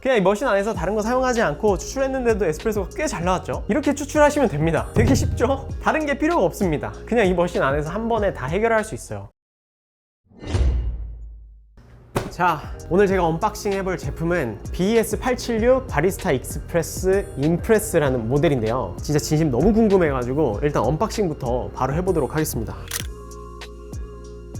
그냥 이 머신 안에서 다른 거 사용하지 않고 추출했는데도 에스프레소가 꽤 잘 나왔죠. 이렇게 추출하시면 됩니다. 되게 쉽죠? 다른 게 필요가 없습니다. 그냥 이 머신 안에서 한 번에 다 해결할 수 있어요. 자, 오늘 제가 언박싱 해볼 제품은 BES876 바리스타 익스프레스 임프레스라는 모델인데요. 진짜 진심 너무 궁금해가지고 일단 언박싱부터 바로 해보도록 하겠습니다.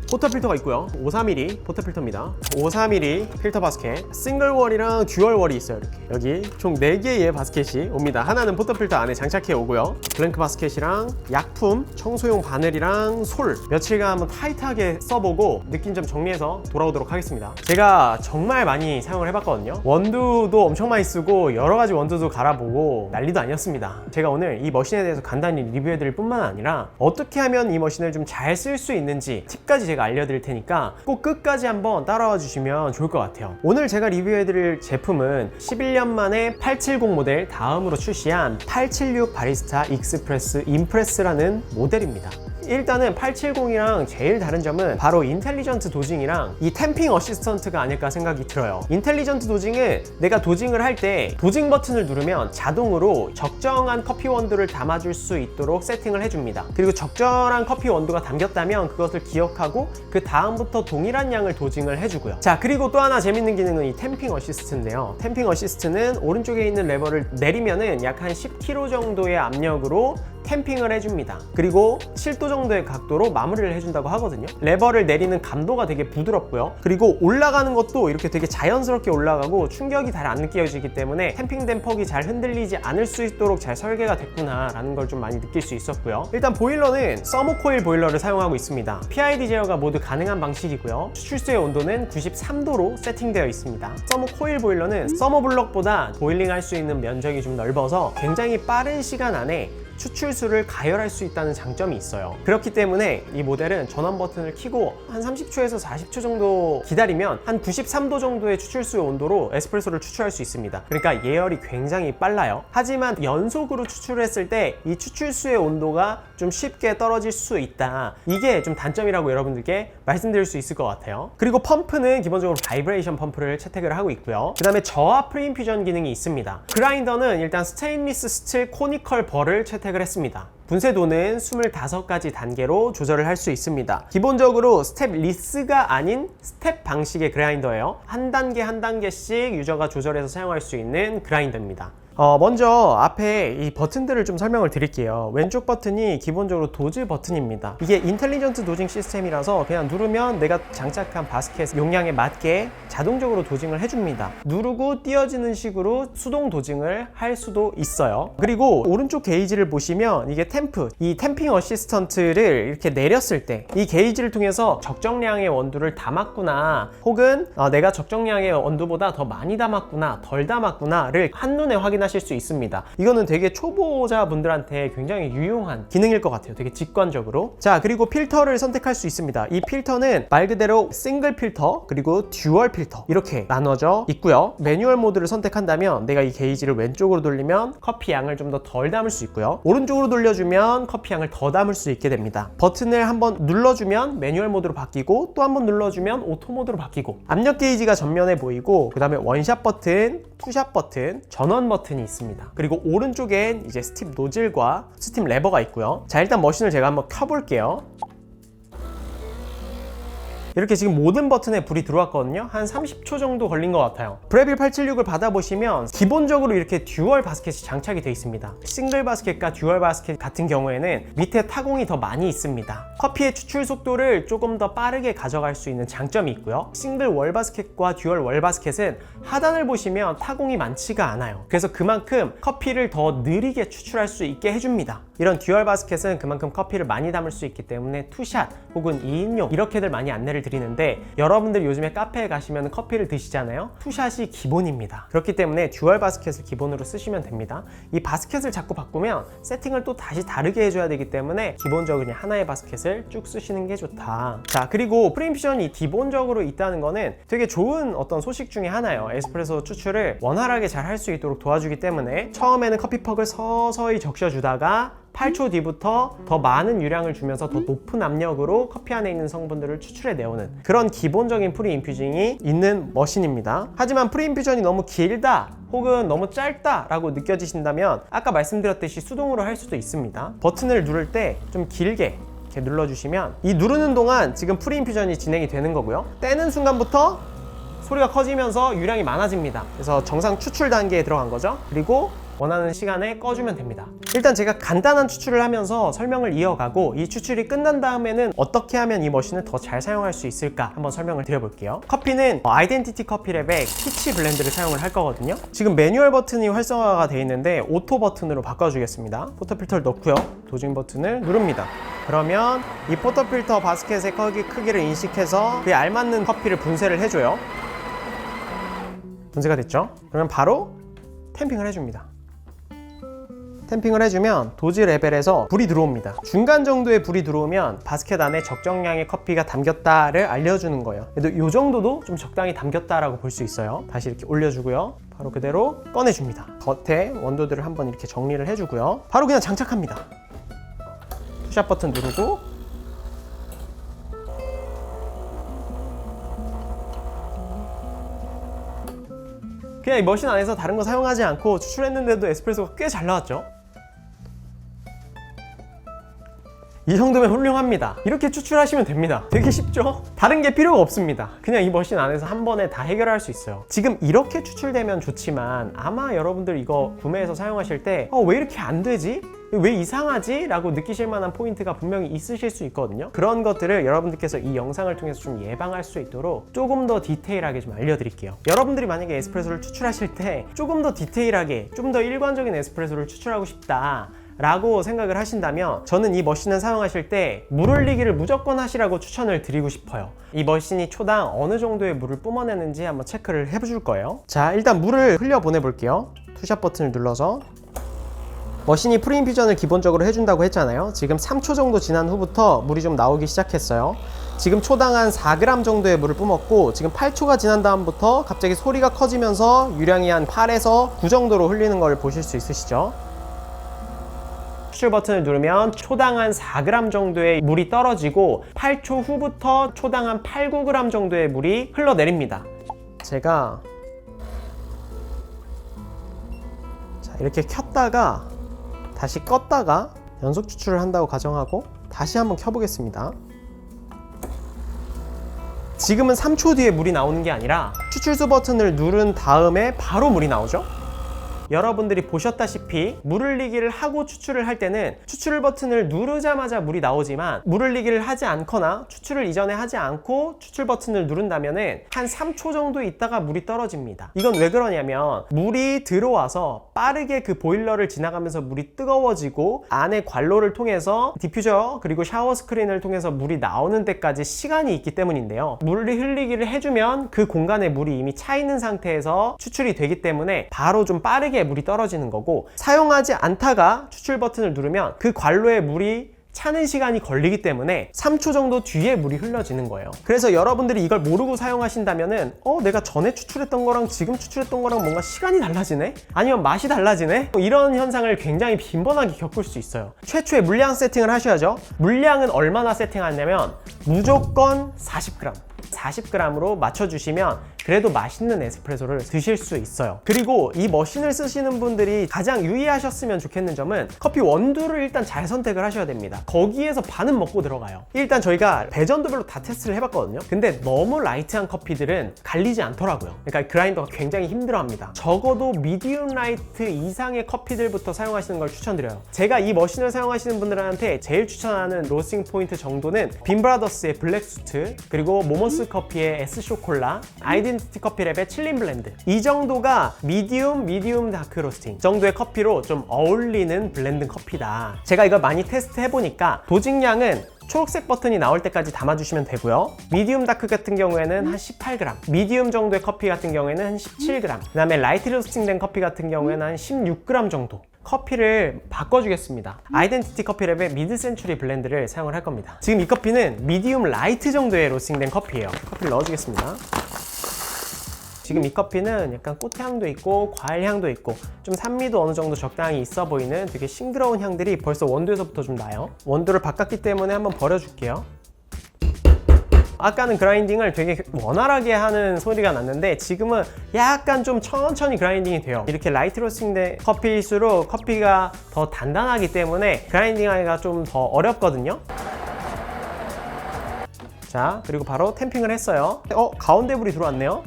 포터 필터가 있고요. 53mm 포터 필터입니다. 53mm 필터 바스켓, 싱글월이랑 듀얼월이 있어요. 이렇게 여기 총 4개의 바스켓이 옵니다. 하나는 포터 필터 안에 장착해 오고요. 블랭크 바스켓이랑 약품, 청소용 바늘이랑 솔, 며칠간 한번 타이트하게 써보고 느낀 점 정리해서 돌아오도록 하겠습니다. 제가 정말 많이 사용을 해봤거든요. 원두도 엄청 많이 쓰고 여러 가지 원두도 갈아보고 난리도 아니었습니다. 제가 오늘 이 머신에 대해서 간단히 리뷰해드릴 뿐만 아니라 어떻게 하면 이 머신을 좀 잘 쓸 수 있는지 팁까지 제가 알려드릴 테니까 꼭 끝까지 한번 따라와 주시면 좋을 것 같아요. 오늘 제가 리뷰해드릴 제품은 11년 만에 870 모델 다음으로 출시한 876 바리스타 익스프레스 임프레스라는 모델입니다. 일단은 870이랑 제일 다른 점은 바로 인텔리전트 도징이랑 이 템핑 어시스턴트가 아닐까 생각이 들어요. 인텔리전트 도징은 내가 도징을 할 때 도징 버튼을 누르면 자동으로 적정한 커피 원두를 담아줄 수 있도록 세팅을 해줍니다. 그리고 적절한 커피 원두가 담겼다면 그것을 기억하고 그 다음부터 동일한 양을 도징을 해주고요. 자, 그리고 또 하나 재밌는 기능은 이 템핑 어시스트인데요. 템핑 어시스트는 오른쪽에 있는 레버를 내리면은 약 한 10kg 정도의 압력으로 템핑을 해줍니다. 그리고 7도 정도의 각도로 마무리를 해준다고 하거든요. 레버를 내리는 감도가 되게 부드럽고요. 그리고 올라가는 것도 이렇게 되게 자연스럽게 올라가고 충격이 잘 안 느껴지기 때문에 템핑된 퍽이 잘 흔들리지 않을 수 있도록 잘 설계가 됐구나 라는 걸 좀 많이 느낄 수 있었고요. 일단 보일러는 서머코일 보일러를 사용하고 있습니다. PID 제어가 모두 가능한 방식이고요. 추출수의 온도는 93도로 세팅되어 있습니다. 서머코일 보일러는 서머블럭보다 보일링 할 수 있는 면적이 좀 넓어서 굉장히 빠른 시간 안에 추출수를 가열할 수 있다는 장점이 있어요. 그렇기 때문에 이 모델은 전원 버튼을 켜고 한 30초에서 40초 정도 기다리면 한 93도 정도의 추출수의 온도로 에스프레소를 추출할 수 있습니다. 그러니까 예열이 굉장히 빨라요. 하지만 연속으로 추출했을 때 이 추출수의 온도가 좀 쉽게 떨어질 수 있다. 이게 좀 단점이라고 여러분들께 말씀드릴 수 있을 것 같아요. 그리고 펌프는 기본적으로 바이브레이션 펌프를 채택을 하고 있고요. 그 다음에 저하 프리인퓨전 기능이 있습니다. 그라인더는 일단 스테인리스 스틸 코니컬 벌을 채택을 했습니다. 분쇄도는 25가지 단계로 조절을 할 수 있습니다. 기본적으로 스텝 리스가 아닌 스텝 방식의 그라인더예요. 한 단계 한 단계씩 유저가 조절해서 사용할 수 있는 그라인더입니다. 먼저 앞에 이 버튼들을 좀 설명을 드릴게요. 왼쪽 버튼이 기본적으로 도즈 버튼입니다. 이게 인텔리전트 도징 시스템이라서 그냥 누르면 내가 장착한 바스켓 용량에 맞게 자동적으로 도징을 해줍니다. 누르고 띄어지는 식으로 수동 도징을 할 수도 있어요. 그리고 오른쪽 게이지를 보시면 이게 템프, 이 템핑 어시스턴트를 이렇게 내렸을 때 이 게이지를 통해서 적정량의 원두를 담았구나, 혹은 내가 적정량의 원두보다 더 많이 담았구나, 덜 담았구나를 한눈에 확인하실 수 있습니다. 이거는 되게 초보자분들한테 굉장히 유용한 기능일 것 같아요. 되게 직관적으로. 자, 그리고 필터를 선택할 수 있습니다. 이 필터는 말 그대로 싱글 필터 그리고 듀얼 필터 이렇게 나눠져 있고요. 매뉴얼 모드를 선택한다면 내가 이 게이지를 왼쪽으로 돌리면 커피 양을 좀 더 덜 담을 수 있고요. 오른쪽으로 돌려주면 커피 양을 더 담을 수 있게 됩니다. 버튼을 한번 눌러주면 매뉴얼 모드로 바뀌고 또 한번 눌러주면 오토 모드로 바뀌고, 압력 게이지가 전면에 보이고 그 다음에 원샷 버튼, 투샷 버튼, 전원 버튼이 있습니다. 그리고 오른쪽엔 이제 스팀 노즐과 스팀 레버가 있고요. 자, 일단 머신을 제가 한번 켜볼게요. 이렇게 지금 모든 버튼에 불이 들어왔거든요. 한 30초 정도 걸린 것 같아요. 브레빌 876을 받아보시면 기본적으로 이렇게 듀얼 바스켓이 장착이 되어 있습니다. 싱글 바스켓과 듀얼 바스켓 같은 경우에는 밑에 타공이 더 많이 있습니다. 커피의 추출 속도를 조금 더 빠르게 가져갈 수 있는 장점이 있고요. 싱글 월 바스켓과 듀얼 월 바스켓은 하단을 보시면 타공이 많지가 않아요. 그래서 그만큼 커피를 더 느리게 추출할 수 있게 해줍니다. 이런 듀얼 바스켓은 그만큼 커피를 많이 담을 수 있기 때문에 투샷 혹은 2인용 이렇게들 많이 안내를 드리는데, 여러분들 요즘에 카페에 가시면 커피를 드시잖아요. 투샷이 기본입니다. 그렇기 때문에 듀얼 바스켓을 기본으로 쓰시면 됩니다. 이 바스켓을 자꾸 바꾸면 세팅을 또 다시 다르게 해줘야 되기 때문에 기본적으로 그냥 하나의 바스켓을 쭉 쓰시는 게 좋다. 자, 그리고 프리인퓨전이 기본적으로 있다는 거는 되게 좋은 어떤 소식 중에 하나예요. 에스프레소 추출을 원활하게 잘 할 수 있도록 도와주기 때문에 처음에는 커피퍽을 서서히 적셔주다가 8초 뒤부터 더 많은 유량을 주면서 더 높은 압력으로 커피 안에 있는 성분들을 추출해내오는 그런 기본적인 프리인퓨징이 있는 머신입니다. 하지만 프리인퓨전이 너무 길다 혹은 너무 짧다 라고 느껴지신다면 아까 말씀드렸듯이 수동으로 할 수도 있습니다. 버튼을 누를 때 좀 길게 이렇게 눌러주시면 이 누르는 동안 지금 프리인퓨전이 진행이 되는 거고요. 떼는 순간부터 소리가 커지면서 유량이 많아집니다. 그래서 정상 추출 단계에 들어간 거죠. 그리고 원하는 시간에 꺼주면 됩니다. 일단 제가 간단한 추출을 하면서 설명을 이어가고 이 추출이 끝난 다음에는 어떻게 하면 이 머신을 더 잘 사용할 수 있을까 한번 설명을 드려볼게요. 커피는 아이덴티티 커피랩의 피치 블렌드를 사용을 할 거거든요. 지금 매뉴얼 버튼이 활성화가 되어 있는데 오토 버튼으로 바꿔주겠습니다. 포터필터를 넣고요. 도징 버튼을 누릅니다. 그러면 이 포터필터 바스켓의 크기를 인식해서 그에 알맞는 커피를 분쇄를 해줘요. 분쇄가 됐죠? 그러면 바로 탬핑을 해줍니다. 탬핑을 해주면 도지 레벨에서 불이 들어옵니다. 중간 정도의 불이 들어오면 바스켓 안에 적정량의 커피가 담겼다를 알려주는 거예요. 그래도 이 정도도 좀 적당히 담겼다라고 볼 수 있어요. 다시 이렇게 올려주고요. 바로 그대로 꺼내줍니다. 겉에 원도들을 한번 이렇게 정리를 해주고요. 바로 그냥 장착합니다. 투샷 버튼 누르고 그냥 이 머신 안에서 다른 거 사용하지 않고 추출했는데도 에스프레소가 꽤 잘 나왔죠? 이 정도면 훌륭합니다. 이렇게 추출하시면 됩니다. 되게 쉽죠? 다른 게 필요가 없습니다. 그냥 이 머신 안에서 한 번에 다 해결할 수 있어요. 지금 이렇게 추출되면 좋지만 아마 여러분들 이거 구매해서 사용하실 때 왜 이렇게 안 되지? 왜 이상하지? 라고 느끼실 만한 포인트가 분명히 있으실 수 있거든요. 그런 것들을 여러분들께서 이 영상을 통해서 좀 예방할 수 있도록 조금 더 디테일하게 좀 알려드릴게요. 여러분들이 만약에 에스프레소를 추출하실 때 조금 더 디테일하게 좀 더 일관적인 에스프레소를 추출하고 싶다 라고 생각을 하신다면 저는 이 머신을 사용하실 때 물 흘리기를 무조건 하시라고 추천을 드리고 싶어요. 이 머신이 초당 어느 정도의 물을 뿜어내는지 한번 체크를 해줄 거예요. 자, 일단 물을 흘려 보내볼게요. 투샷 버튼을 눌러서 머신이 프리인퓨전을 기본적으로 해준다고 했잖아요. 지금 3초 정도 지난 후부터 물이 좀 나오기 시작했어요. 지금 초당 한 4g 정도의 물을 뿜었고 지금 8초가 지난 다음부터 갑자기 소리가 커지면서 유량이 한 8에서 9 정도로 흘리는 걸 보실 수 있으시죠? 추출 버튼을 누르면 초당 한 4g 정도의 물이 떨어지고 8초 후부터 초당 한 8, 9g 정도의 물이 흘러내립니다. 제가 이렇게 켰다가 다시 껐다가 연속 추출을 한다고 가정하고 다시 한번 켜보겠습니다. 지금은 3초 뒤에 물이 나오는 게 아니라 추출수 버튼을 누른 다음에 바로 물이 나오죠. 여러분들이 보셨다시피 물 흘리기를 하고 추출을 할 때는 추출 버튼을 누르자마자 물이 나오지만 물 흘리기를 하지 않거나 추출을 이전에 하지 않고 추출 버튼을 누른다면은 한 3초 정도 있다가 물이 떨어집니다. 이건 왜 그러냐면 물이 들어와서 빠르게 그 보일러를 지나가면서 물이 뜨거워지고 안에 관로를 통해서 디퓨저 그리고 샤워 스크린을 통해서 물이 나오는 데까지 시간이 있기 때문인데요. 물이 흘리기를 해주면 그 공간에 물이 이미 차 있는 상태에서 추출이 되기 때문에 바로 좀 빠르게 물이 떨어지는 거고 사용하지 않다가 추출 버튼을 누르면 그 관로에 물이 차는 시간이 걸리기 때문에 3초 정도 뒤에 물이 흘러지는 거예요. 그래서 여러분들이 이걸 모르고 사용하신다면은 내가 전에 추출했던 거랑 지금 추출했던 거랑 뭔가 시간이 달라지네? 아니면 맛이 달라지네? 이런 현상을 굉장히 빈번하게 겪을 수 있어요. 최초의 물량 세팅을 하셔야죠. 물량은 얼마나 세팅하냐면 무조건 40g 40g으로 맞춰주시면 그래도 맛있는 에스프레소를 드실 수 있어요. 그리고 이 머신을 쓰시는 분들이 가장 유의하셨으면 좋겠는 점은 커피 원두를 일단 잘 선택을 하셔야 됩니다. 거기에서 반은 먹고 들어가요. 일단 저희가 배전도별로 다 테스트를 해봤거든요. 근데 너무 라이트한 커피들은 갈리지 않더라고요. 그러니까 그라인더가 굉장히 힘들어합니다. 적어도 미디움 라이트 이상의 커피들부터 사용하시는 걸 추천드려요. 제가 이 머신을 사용하시는 분들한테 제일 추천하는 로스팅 포인트 정도는 빈브라더스의 블랙수트 그리고 모모스 커피의 S쇼콜라 아이덴티티 커피랩의 칠린 블렌드 이 정도가 미디움 다크 로스팅 정도의 커피로 좀 어울리는 블렌드 커피다. 제가 이걸 많이 테스트 해보니까 도직량은 초록색 버튼이 나올 때까지 담아주시면 되고요. 미디움 다크 같은 경우에는 한 18g, 미디움 정도의 커피 같은 경우에는 한 17g, 그 다음에 라이트 로스팅된 커피 같은 경우에는 한 16g 정도 커피를 바꿔주겠습니다. 아이덴티티 커피랩의 미드 센추리 블렌드를 사용을 할 겁니다. 지금 이 커피는 미디움 라이트 정도의 로스팅된 커피예요. 커피를 넣어주겠습니다. 지금 이 커피는 약간 꽃향도 있고 과일향도 있고 좀 산미도 어느 정도 적당히 있어 보이는 되게 싱그러운 향들이 벌써 원두에서부터 좀 나요. 원두를 바꿨기 때문에 한번 버려줄게요. 아까는 그라인딩을 되게 원활하게 하는 소리가 났는데 지금은 약간 좀 천천히 그라인딩이 돼요. 이렇게 라이트 로스팅된 커피일수록 커피가 더 단단하기 때문에 그라인딩하기가 좀 더 어렵거든요. 자, 그리고 바로 탬핑을 했어요. 가운데 불이 들어왔네요.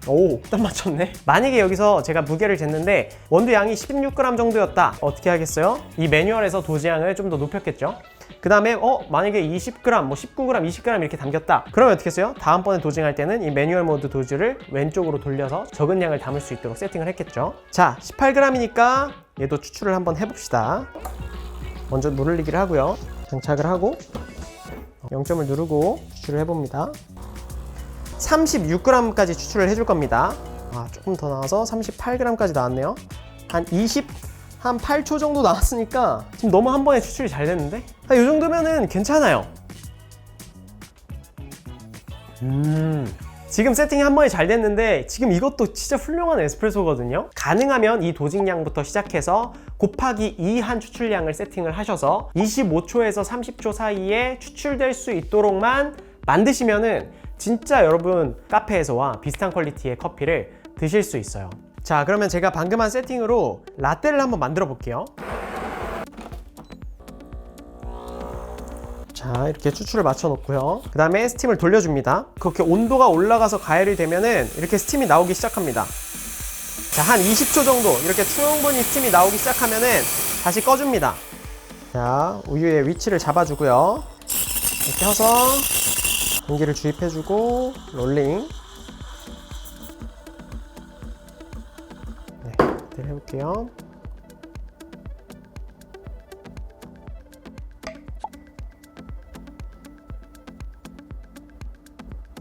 오, 딱 맞췄네. 만약에 여기서 제가 무게를 쟀는데 원두 양이 16g 정도였다. 어떻게 하겠어요? 이 매뉴얼에서 도지양을 좀 더 높였겠죠. 그 다음에 만약에 20g, 뭐 19g, 20g 이렇게 담겼다. 그러면 어떻게 했어요? 다음번에 도징할 때는 이 매뉴얼 모드 도즈를 왼쪽으로 돌려서 적은 양을 담을 수 있도록 세팅을 했겠죠. 자, 18g이니까 얘도 추출을 한번 해봅시다. 먼저 물을 리기를 하고요. 장착을 하고 0점을 누르고 추출을 해봅니다. 36g까지 추출을 해줄 겁니다. 조금 더 나와서 38g까지 나왔네요. 한 8초 정도 나왔으니까 지금 너무 한 번에 추출이 잘 됐는데? 이 정도면은 괜찮아요. 지금 세팅이 한 번에 잘 됐는데 지금 이것도 진짜 훌륭한 에스프레소거든요. 가능하면 이 도징량부터 시작해서 곱하기 2한 추출량을 세팅을 하셔서 25초에서 30초 사이에 추출될 수 있도록만 만드시면은 진짜 여러분 카페에서와 비슷한 퀄리티의 커피를 드실 수 있어요. 자, 그러면 제가 방금 한 세팅으로 라떼를 한번 만들어 볼게요. 자, 이렇게 추출을 맞춰 놓고요. 그 다음에 스팀을 돌려줍니다. 그렇게 온도가 올라가서 가열이 되면은 이렇게 스팀이 나오기 시작합니다. 자, 한 20초 정도 이렇게 충분히 스팀이 나오기 시작하면은 다시 꺼줍니다. 자, 우유의 위치를 잡아주고요. 이렇게 해서 공기를 주입해주고 롤링. 네, 해볼게요.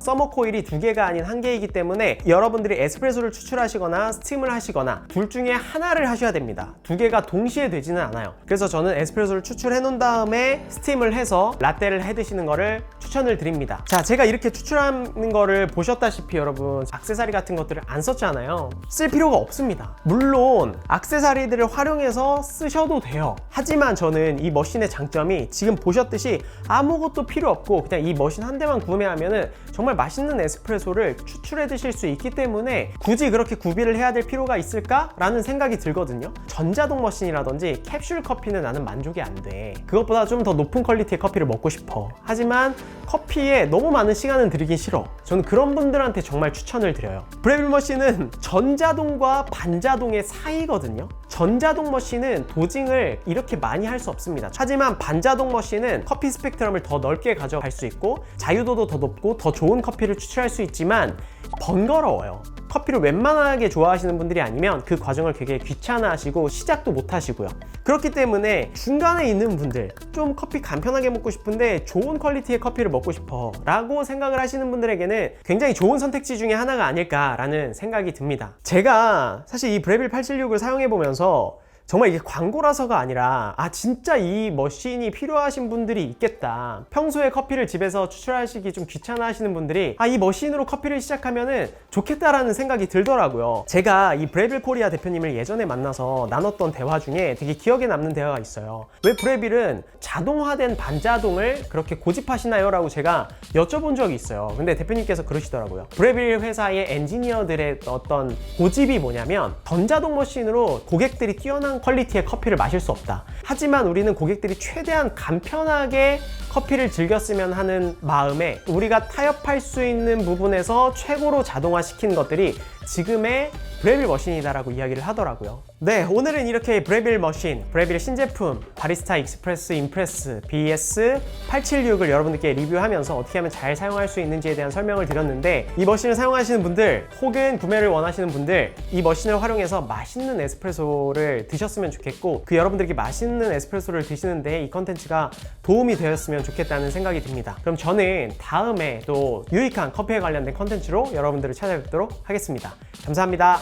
서머 코일이 2개가 아닌 1개이기 때문에 여러분들이 에스프레소를 추출하시거나 스팀을 하시거나 둘 중에 하나를 하셔야 됩니다. 2개가 동시에 되지는 않아요. 그래서 저는 에스프레소를 추출해 놓은 다음에 스팀을 해서 라떼를 해 드시는 거를 추천을 드립니다. 자, 제가 이렇게 추출하는 거를 보셨다시피 여러분 액세서리 같은 것들을 안 썼잖아요. 쓸 필요가 없습니다. 물론 액세서리들을 활용해서 쓰셔도 돼요. 하지만 저는 이 머신의 장점이 지금 보셨듯이 아무것도 필요 없고 그냥 이 머신 한 대만 구매하면은 정말 맛있는 에스프레소를 추출해 드실 수 있기 때문에 굳이 그렇게 구비를 해야 될 필요가 있을까? 라는 생각이 들거든요. 전자동 머신이라든지 캡슐 커피는 나는 만족이 안 돼. 그것보다 좀 더 높은 퀄리티의 커피를 먹고 싶어. 하지만 커피에 너무 많은 시간을 들이긴 싫어. 저는 그런 분들한테 정말 추천을 드려요. 브레빌 머신은 전자동과 반자동의 사이거든요. 전자동 머신은 도징을 이렇게 많이 할 수 없습니다. 하지만 반자동 머신은 커피 스펙트럼을 더 넓게 가져갈 수 있고 자유도도 더 높고 더 좋은 커피를 추출할 수 있지만 번거로워요. 커피를 웬만하게 좋아하시는 분들이 아니면 그 과정을 되게 귀찮아하시고 시작도 못 하시고요. 그렇기 때문에 중간에 있는 분들, 좀 커피 간편하게 먹고 싶은데 좋은 퀄리티의 커피를 먹고 싶어 라고 생각을 하시는 분들에게는 굉장히 좋은 선택지 중에 하나가 아닐까라는 생각이 듭니다. 제가 사실 이 브레빌 876을 사용해 보면서 정말 이게 광고라서가 아니라 진짜 이 머신이 필요하신 분들이 있겠다. 평소에 커피를 집에서 추출하시기 좀 귀찮아 하시는 분들이 이 머신으로 커피를 시작하면은 좋겠다라는 생각이 들더라고요. 제가 이 브레빌 코리아 대표님을 예전에 만나서 나눴던 대화 중에 되게 기억에 남는 대화가 있어요. 왜 브레빌은 자동화된 반자동을 그렇게 고집하시나요? 라고 제가 여쭤본 적이 있어요. 근데 대표님께서 그러시더라고요. 브레빌 회사의 엔지니어들의 어떤 고집이 뭐냐면 전자동 머신으로 고객들이 뛰어난 퀄리티의 커피를 마실 수 없다. 하지만 우리는 고객들이 최대한 간편하게 커피를 즐겼으면 하는 마음에 우리가 타협할 수 있는 부분에서 최고로 자동화시킨 것들이 지금의 브레빌 머신이다라고 이야기를 하더라고요. 네, 오늘은 이렇게 브레빌 머신, 브레빌 신제품 바리스타 익스프레스 임프레스 BS876을 여러분들께 리뷰하면서 어떻게 하면 잘 사용할 수 있는지에 대한 설명을 드렸는데, 이 머신을 사용하시는 분들 혹은 구매를 원하시는 분들, 이 머신을 활용해서 맛있는 에스프레소를 드셨으면 좋겠고, 그 여러분들에게 맛있는 에스프레소를 드시는데 이 컨텐츠가 도움이 되었으면 좋겠다는 생각이 듭니다. 그럼 저는 다음에 또 유익한 커피에 관련된 컨텐츠로 여러분들을 찾아뵙도록 하겠습니다. 감사합니다.